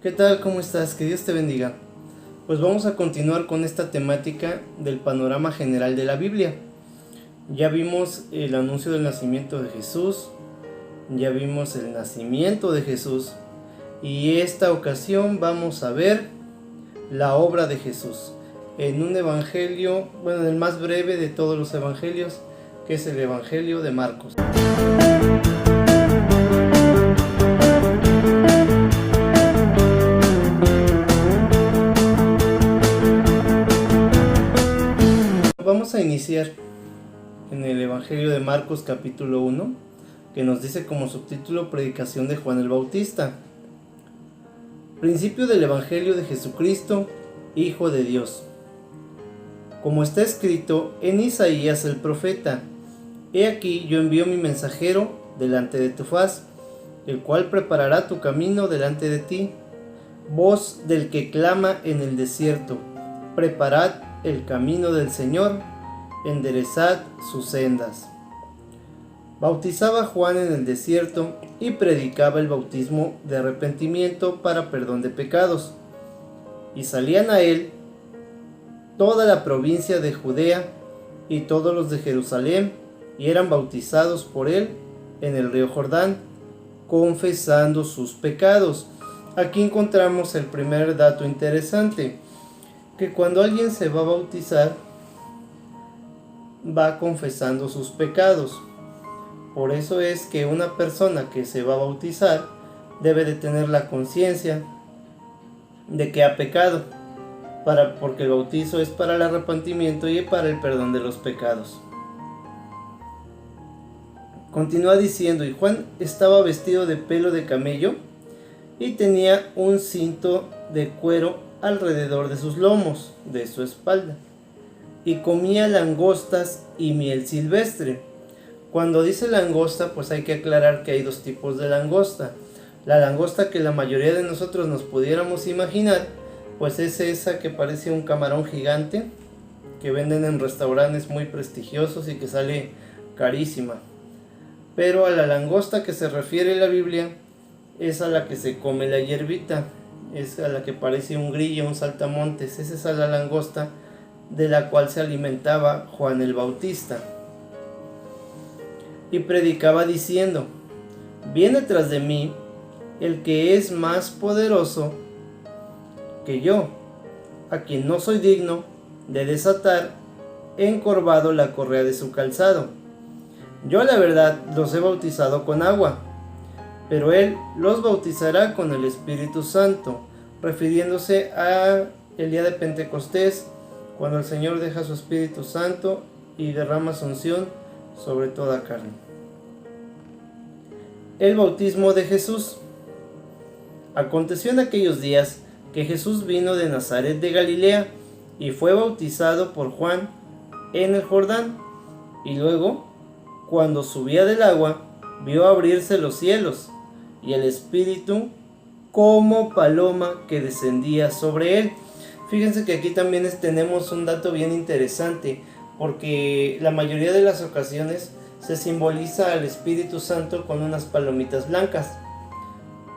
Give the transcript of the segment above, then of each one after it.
¿Qué tal? ¿Cómo estás? Que Dios te bendiga. Pues vamos a continuar con esta temática del panorama general de la Biblia. Ya vimos el anuncio del nacimiento de Jesús, ya vimos el nacimiento de Jesús y esta ocasión vamos a ver la obra de Jesús en un evangelio, bueno, el más breve de todos los evangelios, que es el evangelio de Marcos. Vamos a iniciar en el Evangelio de Marcos capítulo 1, que nos dice como subtítulo Predicación de Juan el Bautista. Principio del Evangelio de Jesucristo, Hijo de Dios. Como está escrito en Isaías el profeta: He aquí yo envío mi mensajero delante de tu faz, el cual preparará tu camino delante de ti. Voz del que clama en el desierto: preparad el camino del Señor, enderezad sus sendas. Bautizaba Juan en el desierto y predicaba el bautismo de arrepentimiento para perdón de pecados. Y salían a él toda la provincia de Judea y todos los de Jerusalén, y eran bautizados por él en el río Jordán, confesando sus pecados. Aquí encontramos el primer dato interesante, que cuando alguien se va a bautizar, va confesando sus pecados. Por eso es que una persona que se va a bautizar debe de tener la conciencia de que ha pecado, porque el bautizo es para el arrepentimiento y para el perdón de los pecados. Continúa diciendo: y Juan estaba vestido de pelo de camello y tenía un cinto de cuero alrededor de sus lomos, de su espalda, y comía langostas y miel silvestre. Cuando dice langosta, pues hay que aclarar que hay dos tipos de langosta. La langosta que la mayoría de nosotros nos pudiéramos imaginar, pues es esa que parece un camarón gigante, que venden en restaurantes muy prestigiosos y que sale carísima. Pero a la langosta que se refiere la Biblia es a la que se come la hierbita, es a la que parece un grillo, un saltamontes. Esa es a la langosta de la cual se alimentaba Juan el Bautista. Y predicaba diciendo: viene tras de mí el que es más poderoso que yo, a quien no soy digno de desatar encorvado la correa de su calzado. Yo la verdad los he bautizado con agua, pero él los bautizará con el Espíritu Santo, refiriéndose a el día de Pentecostés, cuando el Señor deja su Espíritu Santo y derrama su unción sobre toda carne. El bautismo de Jesús. Aconteció en aquellos días que Jesús vino de Nazaret de Galilea y fue bautizado por Juan en el Jordán, y luego, cuando subía del agua, vio abrirse los cielos y el Espíritu como paloma que descendía sobre él. Fíjense que aquí también tenemos un dato bien interesante, porque la mayoría de las ocasiones se simboliza al Espíritu Santo con unas palomitas blancas,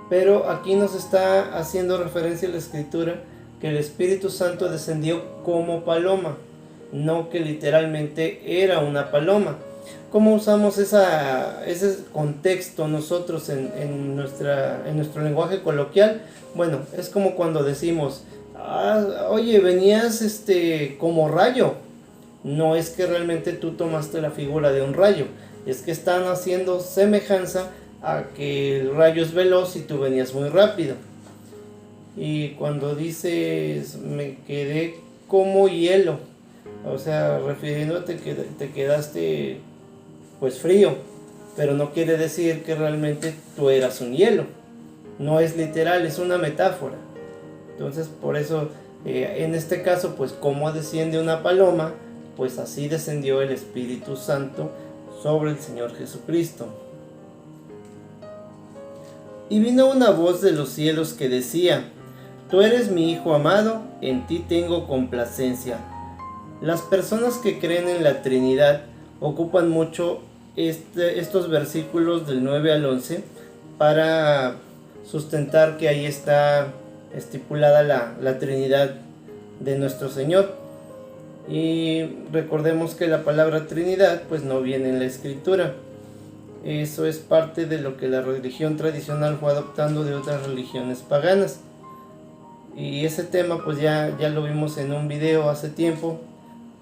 pero aquí nos está haciendo referencia a la Escritura que el Espíritu Santo descendió como paloma, no que literalmente era una paloma. ¿Cómo usamos ese contexto nosotros en nuestro lenguaje coloquial? Bueno, es como cuando decimos: oye, venías como rayo. No es que realmente tú tomaste la figura de un rayo, es que están haciendo semejanza a que el rayo es veloz y tú venías muy rápido. Y cuando dices me quedé como hielo, o sea, refiriéndote que te quedaste pues frío, pero no quiere decir que realmente tú eras un hielo. No es literal, es una metáfora. Entonces, por eso, en este caso, pues como desciende una paloma, pues así descendió el Espíritu Santo sobre el Señor Jesucristo. Y vino una voz de los cielos que decía: Tú eres mi Hijo amado, en ti tengo complacencia. Las personas que creen en la Trinidad ocupan mucho estos versículos del 9 al 11 para sustentar que ahí está estipulada la Trinidad de nuestro Señor. Y recordemos que la palabra Trinidad pues no viene en la Escritura. Eso es parte de lo que la religión tradicional fue adoptando de otras religiones paganas. Y ese tema pues ya lo vimos en un video hace tiempo,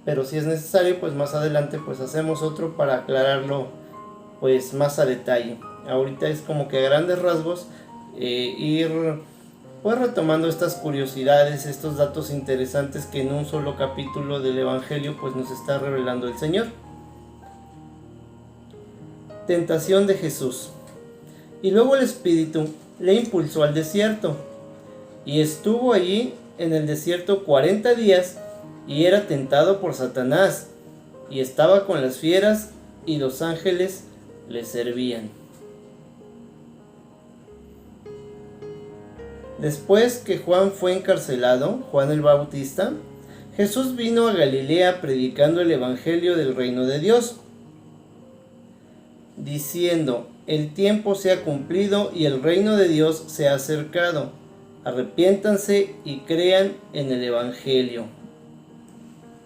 pero si es necesario pues más adelante pues hacemos otro para aclararlo pues más a detalle. Ahorita es como que a grandes rasgos ir pues retomando estas curiosidades, estos datos interesantes que en un solo capítulo del Evangelio pues nos está revelando el Señor. Tentación de Jesús. Y luego el Espíritu le impulsó al desierto, y estuvo allí en el desierto 40 días, y era tentado por Satanás, y estaba con las fieras, y los ángeles le servían. Después que Juan fue encarcelado, Juan el Bautista, Jesús vino a Galilea predicando el Evangelio del reino de Dios, diciendo: el tiempo se ha cumplido y el reino de Dios se ha acercado. Arrepiéntanse y crean en el Evangelio.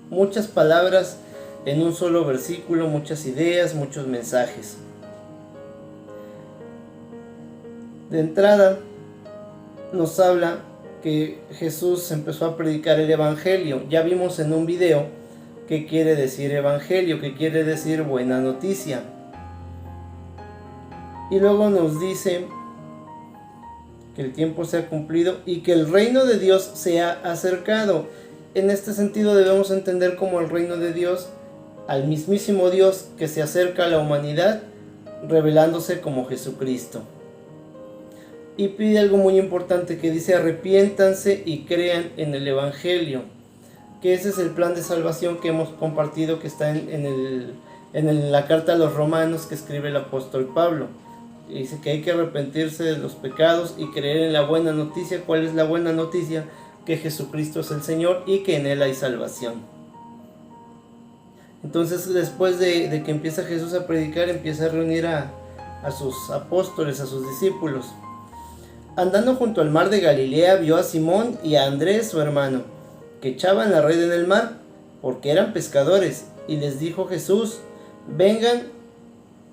Muchas palabras en un solo versículo, muchas ideas, muchos mensajes. De entrada nos habla que Jesús empezó a predicar el Evangelio. Ya vimos en un video qué quiere decir Evangelio, qué quiere decir buena noticia. Y luego nos dice que el tiempo se ha cumplido y que el reino de Dios se ha acercado. En este sentido debemos entender como el reino de Dios al mismísimo Dios que se acerca a la humanidad, revelándose como Jesucristo. Y pide algo muy importante que dice: arrepiéntanse y crean en el Evangelio, que ese es el plan de salvación que hemos compartido, que está en la carta a los Romanos que escribe el apóstol Pablo. Dice que hay que arrepentirse de los pecados y creer en la buena noticia. ¿Cuál es la buena noticia? Que Jesucristo es el Señor y que en Él hay salvación. Entonces, después de que empieza Jesús a predicar, empieza a reunir a sus apóstoles, a sus discípulos. Andando junto al mar de Galilea, vio a Simón y a Andrés, su hermano, que echaban la red en el mar, porque eran pescadores. Y les dijo Jesús: vengan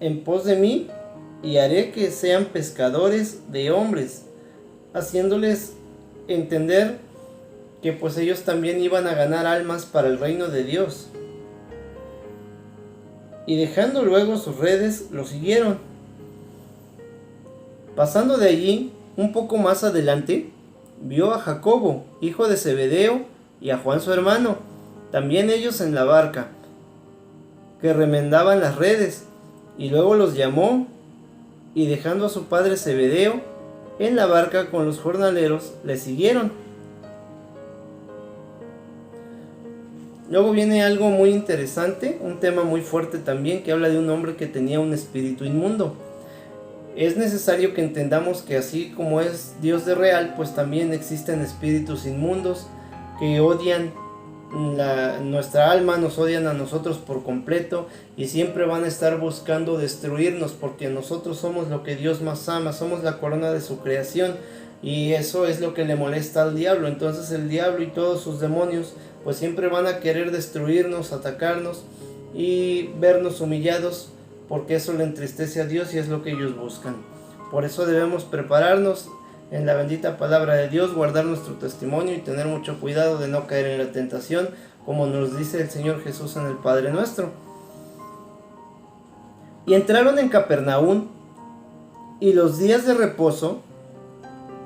en pos de mí, y haré que sean pescadores de hombres, haciéndoles entender que pues ellos también iban a ganar almas para el reino de Dios. Y dejando luego sus redes, lo siguieron. Pasando de allí, un poco más adelante, vio a Jacobo, hijo de Zebedeo, y a Juan su hermano, también ellos en la barca, que remendaban las redes, y luego los llamó, y dejando a su padre Zebedeo en la barca con los jornaleros, le siguieron. Luego viene algo muy interesante, un tema muy fuerte también, que habla de un hombre que tenía un espíritu inmundo. Es necesario que entendamos que así como es Dios de real, pues también existen espíritus inmundos que odian nuestra alma, nos odian a nosotros por completo y siempre van a estar buscando destruirnos, porque nosotros somos lo que Dios más ama, somos la corona de su creación, y eso es lo que le molesta al diablo. Entonces el diablo y todos sus demonios pues siempre van a querer destruirnos, atacarnos y vernos humillados, porque eso le entristece a Dios y es lo que ellos buscan. Por eso debemos prepararnos en la bendita palabra de Dios, guardar nuestro testimonio y tener mucho cuidado de no caer en la tentación, como nos dice el Señor Jesús en el Padre Nuestro. Y entraron en Capernaum, y los días de reposo,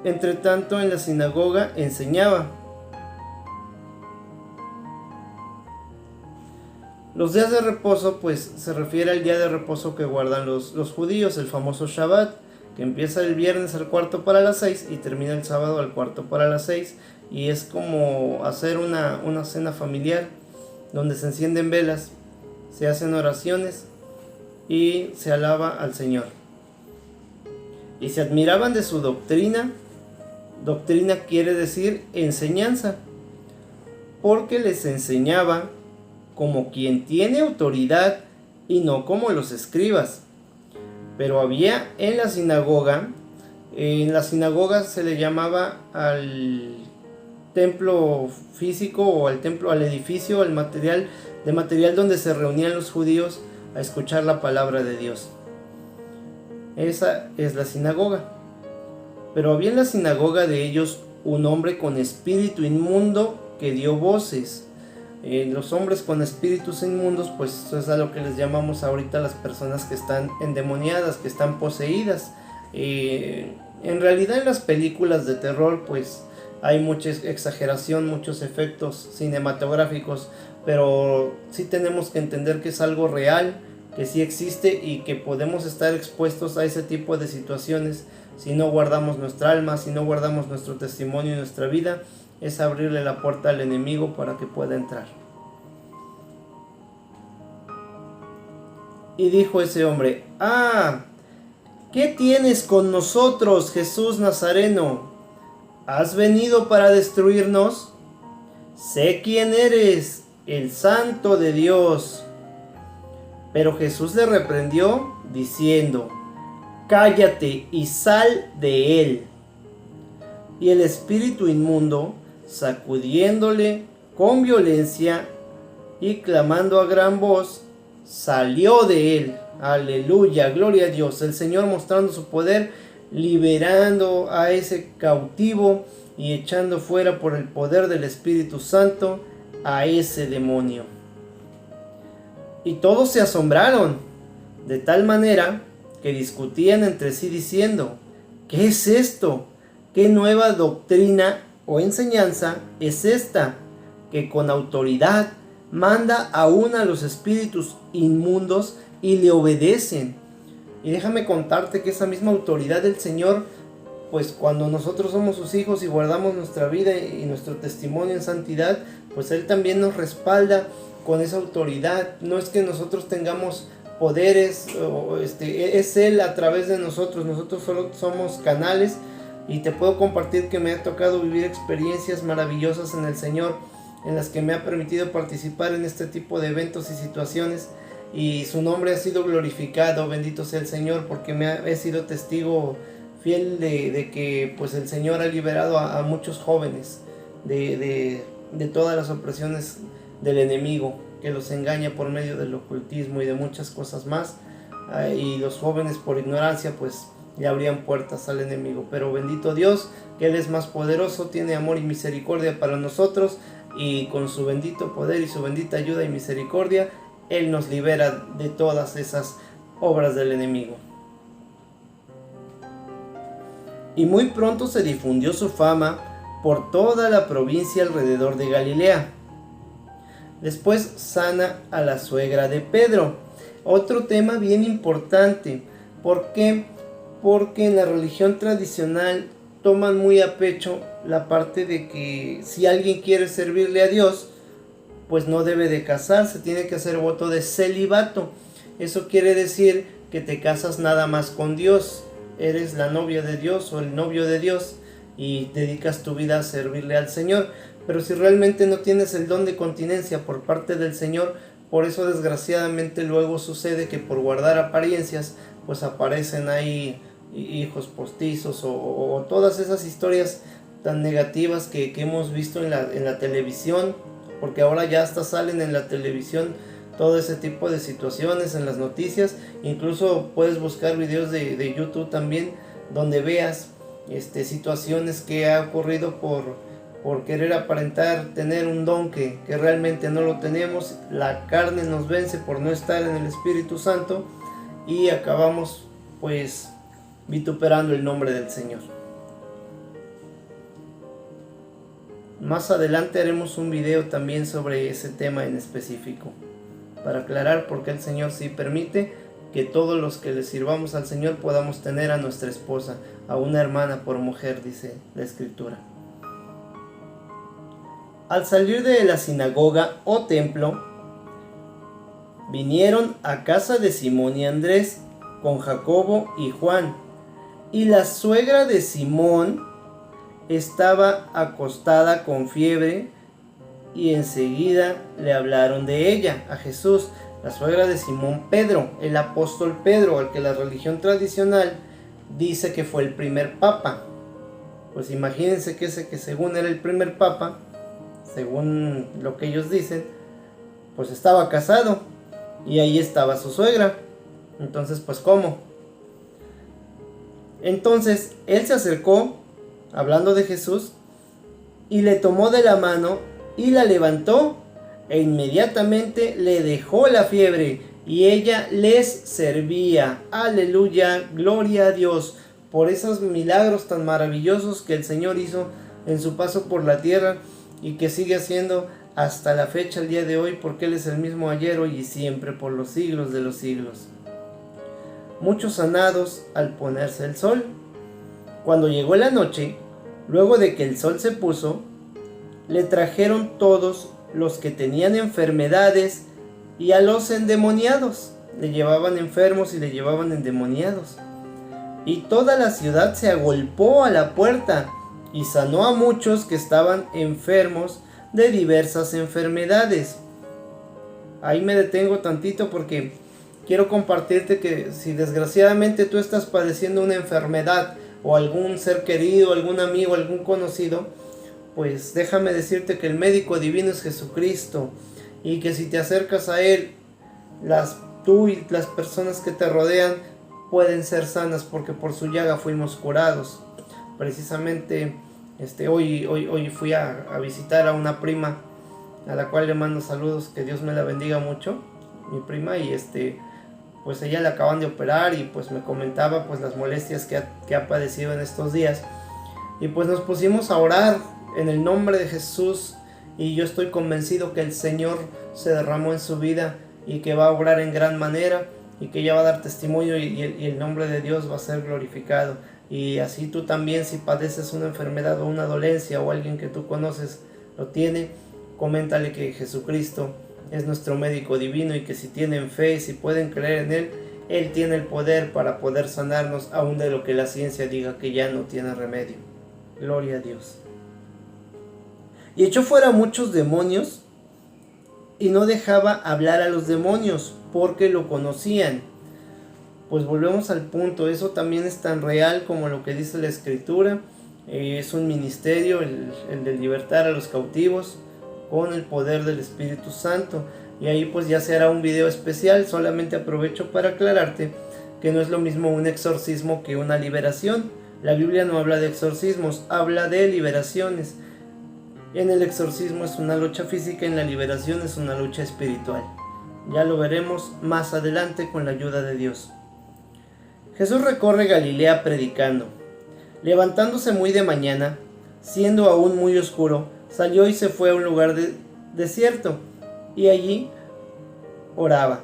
entre tanto en la sinagoga enseñaba. Los días de reposo pues se refiere al día de reposo que guardan los judíos, el famoso Shabbat, que empieza el viernes al 6:15 y termina el sábado al 6:15, y es como hacer una cena familiar donde se encienden velas, se hacen oraciones y se alaba al Señor. Y se admiraban de su doctrina. Doctrina quiere decir enseñanza, porque les enseñaba como quien tiene autoridad y no como los escribas. Pero había en la sinagoga En la sinagoga se le llamaba al templo físico o al templo, al edificio, al material donde se reunían los judíos a escuchar la palabra de Dios. Esa es la sinagoga. Pero había en la sinagoga de ellos un hombre con espíritu inmundo que dio voces. Los hombres con espíritus inmundos, pues eso es a lo que les llamamos ahorita las personas que están endemoniadas, que están poseídas. En realidad en las películas de terror pues hay mucha exageración, muchos efectos cinematográficos, pero sí tenemos que entender que es algo real, que sí existe y que podemos estar expuestos a ese tipo de situaciones si no guardamos nuestra alma, si no guardamos nuestro testimonio y nuestra vida. Es abrirle la puerta al enemigo para que pueda entrar. Y dijo ese hombre: ¡Ah! ¿Qué tienes con nosotros, Jesús Nazareno? ¿Has venido para destruirnos? Sé quién eres, el Santo de Dios. Pero Jesús le reprendió diciendo: Cállate y sal de él. Y el espíritu inmundo, sacudiéndole con violencia y clamando a gran voz, salió de él. Aleluya, gloria a Dios. El Señor mostrando su poder, liberando a ese cautivo y echando fuera por el poder del Espíritu Santo a ese demonio. Y todos se asombraron, de tal manera que discutían entre sí diciendo: ¿qué es esto? ¿Qué nueva doctrina o enseñanza es esta, que con autoridad manda aún a los espíritus inmundos y le obedecen? Y déjame contarte que esa misma autoridad del Señor, pues cuando nosotros somos sus hijos y guardamos nuestra vida y nuestro testimonio en santidad, pues Él también nos respalda con esa autoridad. No es que nosotros tengamos poderes, es Él a través de nosotros. Nosotros solo somos canales. Y te puedo compartir que me ha tocado vivir experiencias maravillosas en el Señor, en las que me ha permitido participar en este tipo de eventos y situaciones, y su nombre ha sido glorificado. Bendito sea el Señor, porque he sido testigo fiel de que pues el Señor ha liberado a muchos jóvenes de todas las opresiones del enemigo, que los engaña por medio del ocultismo y de muchas cosas más. Y los jóvenes, por ignorancia, pues le abrían puertas al enemigo. Pero bendito Dios, que Él es más poderoso, tiene amor y misericordia para nosotros, y con su bendito poder y su bendita ayuda y misericordia, Él nos libera de todas esas obras del enemigo. Y muy pronto se difundió su fama por toda la provincia alrededor de Galilea. Después sana a la suegra de Pedro. Otro tema bien importante. ¿Por qué? Porque en la religión tradicional toman muy a pecho la parte de que si alguien quiere servirle a Dios, pues no debe de casarse, tiene que hacer voto de celibato. Eso quiere decir que te casas nada más con Dios, eres la novia de Dios o el novio de Dios y dedicas tu vida a servirle al Señor. Pero si realmente no tienes el don de continencia por parte del Señor, por eso desgraciadamente luego sucede que por guardar apariencias, pues aparecen ahí hijos postizos o todas esas historias tan negativas que hemos visto en la televisión, porque ahora ya hasta salen en la televisión todo ese tipo de situaciones en las noticias. Incluso puedes buscar videos de YouTube también, donde veas situaciones que ha ocurrido por querer aparentar tener un don que realmente no lo tenemos. La carne nos vence por no estar en el Espíritu Santo y acabamos pues vituperando el nombre del Señor. Más adelante haremos un video también sobre ese tema en específico, para aclarar por qué el Señor sí permite que todos los que le sirvamos al Señor podamos tener a nuestra esposa, a una hermana por mujer, dice la Escritura. Al salir de la sinagoga o templo, vinieron a casa de Simón y Andrés con Jacobo y Juan, y la suegra de Simón estaba acostada con fiebre, y enseguida le hablaron de ella a Jesús. La suegra de Simón Pedro, el apóstol Pedro, al que la religión tradicional dice que fue el primer papa. Pues imagínense que ese que según era el primer papa, según lo que ellos dicen, pues estaba casado y ahí estaba su suegra. Entonces, pues ¿cómo? Entonces él se acercó, hablando de Jesús, y le tomó de la mano y la levantó, e inmediatamente le dejó la fiebre, y ella les servía. Aleluya, gloria a Dios por esos milagros tan maravillosos que el Señor hizo en su paso por la tierra y que sigue haciendo hasta la fecha, el día de hoy, porque Él es el mismo ayer, hoy y siempre, por los siglos de los siglos. Muchos sanados al ponerse el sol. Cuando llegó la noche, luego de que el sol se puso, le trajeron todos los que tenían enfermedades y a los endemoniados. Le llevaban enfermos y le llevaban endemoniados. Y toda la ciudad se agolpó a la puerta y sanó a muchos que estaban enfermos de diversas enfermedades. Ahí me detengo tantito porque quiero compartirte que si desgraciadamente tú estás padeciendo una enfermedad, o algún ser querido, algún amigo, algún conocido, pues déjame decirte que el médico divino es Jesucristo, y que si te acercas a Él, tú y las personas que te rodean pueden ser sanas, porque por su llaga fuimos curados. Precisamente hoy fui a visitar a una prima, a la cual le mando saludos, que Dios me la bendiga mucho, mi prima, y pues ella la acaban de operar, y pues me comentaba pues las molestias que ha padecido en estos días, y pues nos pusimos a orar en el nombre de Jesús, y yo estoy convencido que el Señor se derramó en su vida y que va a obrar en gran manera, y que ella va a dar testimonio, y el nombre de Dios va a ser glorificado. Y así tú también, si padeces una enfermedad o una dolencia, o alguien que tú conoces lo tiene, coméntale que Jesucristo es nuestro médico divino, y que si tienen fe, si pueden creer en Él, Él tiene el poder para poder sanarnos aún de lo que la ciencia diga que ya no tiene remedio. Gloria a Dios. Y echó fuera muchos demonios, y no dejaba hablar a los demonios, porque lo conocían. Pues volvemos al punto, eso también es tan real como lo que dice la Escritura. Es un ministerio, el de libertar a los cautivos con el poder del Espíritu Santo. Y ahí pues ya se hará un video especial. Solamente aprovecho para aclararte que no es lo mismo un exorcismo que una liberación. La Biblia no habla de exorcismos, habla de liberaciones. En el exorcismo es una lucha física, en la liberación es una lucha espiritual. Ya lo veremos más adelante con la ayuda de Dios. Jesús recorre Galilea predicando. Levantándose muy de mañana, siendo aún muy oscuro, salió y se fue a un lugar desierto, y allí oraba.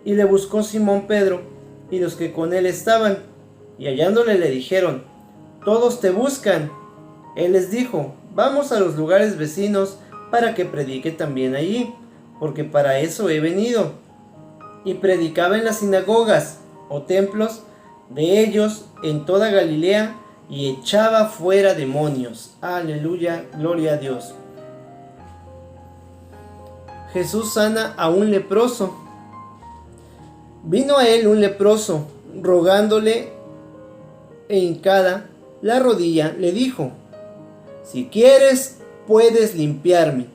Y le buscó Simón Pedro y los que con él estaban, y hallándole le dijeron: «Todos te buscan». Él les dijo: «Vamos a los lugares vecinos para que predique también allí, porque para eso he venido». Y predicaba en las sinagogas o templos de ellos en toda Galilea, y echaba fuera demonios. Aleluya, gloria a Dios. Jesús sana a un leproso. Vino a él un leproso, rogándole, e hincada la rodilla le dijo: «Si quieres, puedes limpiarme».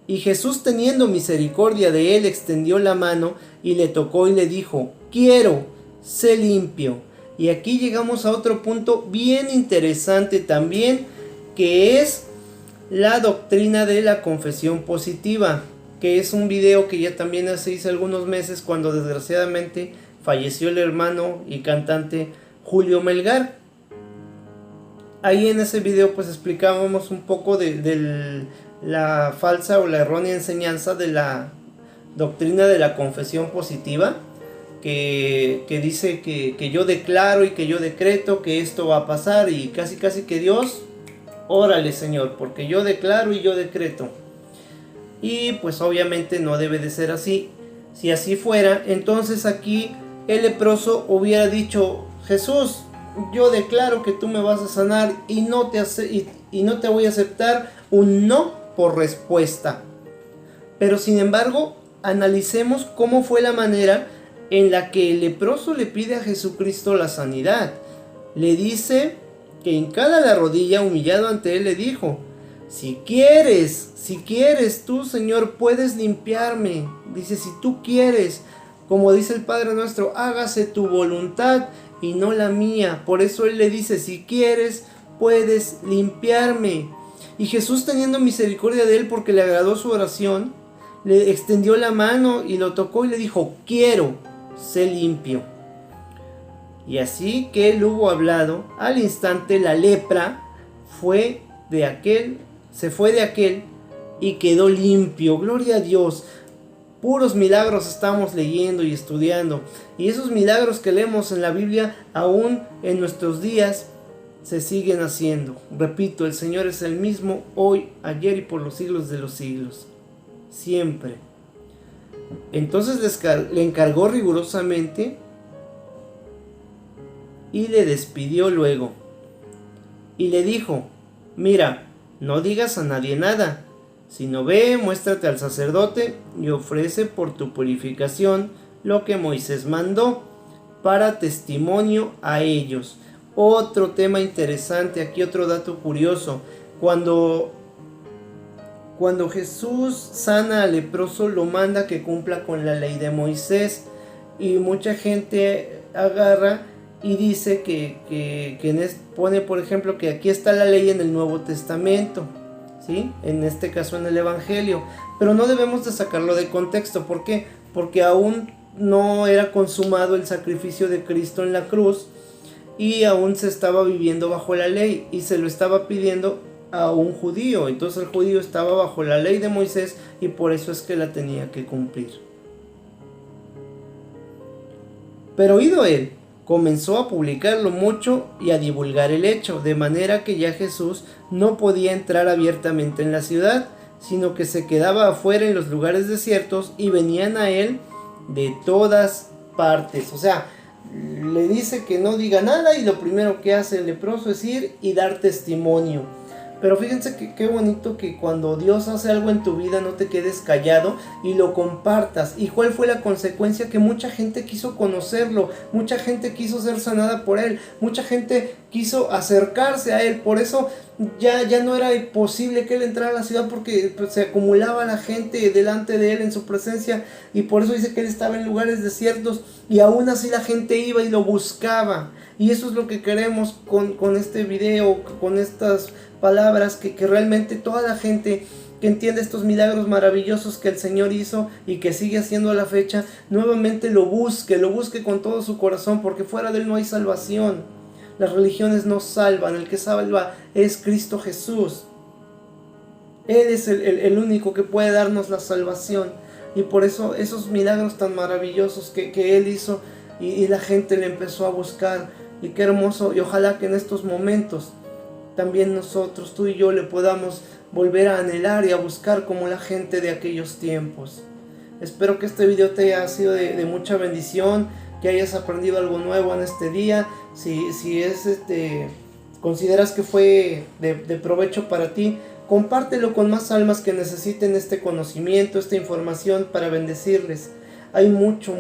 Y Jesús, teniendo misericordia de él, extendió la mano y le tocó y le dijo: «Quiero, sé limpio». Y aquí llegamos a otro punto bien interesante también, que es la doctrina de la confesión positiva, que es un video que ya también hice algunos meses, cuando desgraciadamente falleció el hermano y cantante Julio Melgar. Ahí en ese video pues explicábamos un poco de la falsa o la errónea enseñanza de la doctrina de la confesión positiva, que dice que yo declaro y que yo decreto que esto va a pasar, y casi que Dios, órale Señor, porque yo declaro y yo decreto. Y pues obviamente no debe de ser así. Si así fuera, entonces aquí el leproso hubiera dicho: «Jesús, yo declaro que tú me vas a sanar, y no te voy a aceptar un no por respuesta». Pero sin embargo, analicemos cómo fue la manera en la que el leproso le pide a Jesucristo la sanidad. Le dice que hincada la rodilla, humillado ante él, le dijo: si quieres tú, Señor, puedes limpiarme. Dice, si tú quieres, como dice el Padre nuestro, hágase tu voluntad y no la mía. Por eso él le dice, si quieres, puedes limpiarme. Y Jesús, teniendo misericordia de él porque le agradó su oración, le extendió la mano y lo tocó y le dijo: quiero, sé limpio. Y así que él hubo hablado, al instante la lepra se fue de aquel y quedó limpio. Gloria a Dios. Puros milagros estamos leyendo y estudiando. Y esos milagros que leemos en la Biblia, aún en nuestros días, se siguen haciendo. Repito, el Señor es el mismo hoy, ayer y por los siglos de los siglos. Siempre. Entonces le encargó rigurosamente y le despidió luego. Y le dijo: mira, no digas a nadie nada, sino ve, muéstrate al sacerdote y ofrece por tu purificación lo que Moisés mandó, para testimonio a ellos. Otro tema interesante, aquí otro dato curioso. Cuando Jesús sana al leproso, lo manda que cumpla con la ley de Moisés. Y mucha gente agarra y dice pone, por ejemplo, que aquí está la ley en el Nuevo Testamento, ¿sí? En este caso en el Evangelio. Pero no debemos de sacarlo de contexto. ¿Por qué? Porque aún no era consumado el sacrificio de Cristo en la cruz, y aún se estaba viviendo bajo la ley, y se lo estaba pidiendo a un judío. Entonces el judío estaba bajo la ley de Moisés, y por eso es que la tenía que cumplir. Pero oído él, comenzó a publicarlo mucho y a divulgar el hecho, de manera que ya Jesús no podía entrar abiertamente en la ciudad, sino que se quedaba afuera en los lugares desiertos, y venían a él de todas partes. O sea, le dice que no diga nada, y lo primero que hace el leproso es ir y dar testimonio. Pero fíjense que qué bonito que cuando Dios hace algo en tu vida no te quedes callado y lo compartas. ¿Y cuál fue la consecuencia? Que mucha gente quiso conocerlo, mucha gente quiso ser sanada por él, mucha gente quiso acercarse a él. Por eso ya no era posible que él entrara a la ciudad, porque pues, se acumulaba la gente delante de él en su presencia. Y por eso dice que él estaba en lugares desiertos, y aún así la gente iba y lo buscaba. Y eso es lo que queremos con este video, con estas palabras, que realmente toda la gente que entiende estos milagros maravillosos que el Señor hizo y que sigue haciendo a la fecha, nuevamente lo busque con todo su corazón, porque fuera de él no hay salvación. Las religiones no salvan, el que salva es Cristo Jesús. Él es el único que puede darnos la salvación, y por eso esos milagros tan maravillosos que él hizo, y la gente le empezó a buscar. Y qué hermoso, y ojalá que en estos momentos también nosotros, tú y yo, le podamos volver a anhelar y a buscar como la gente de aquellos tiempos. Espero que este video te haya sido de mucha bendición, que hayas aprendido algo nuevo en este día. Si consideras que fue de provecho para ti, compártelo con más almas que necesiten este conocimiento, esta información, para bendecirles. Hay mucho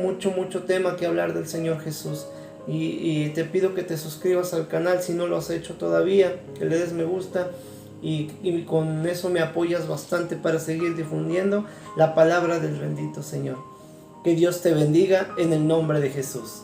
tema que hablar del Señor Jesús. Y te pido que te suscribas al canal si no lo has hecho todavía, que le des me gusta, y con eso me apoyas bastante para seguir difundiendo la palabra del bendito Señor. Que Dios te bendiga en el nombre de Jesús.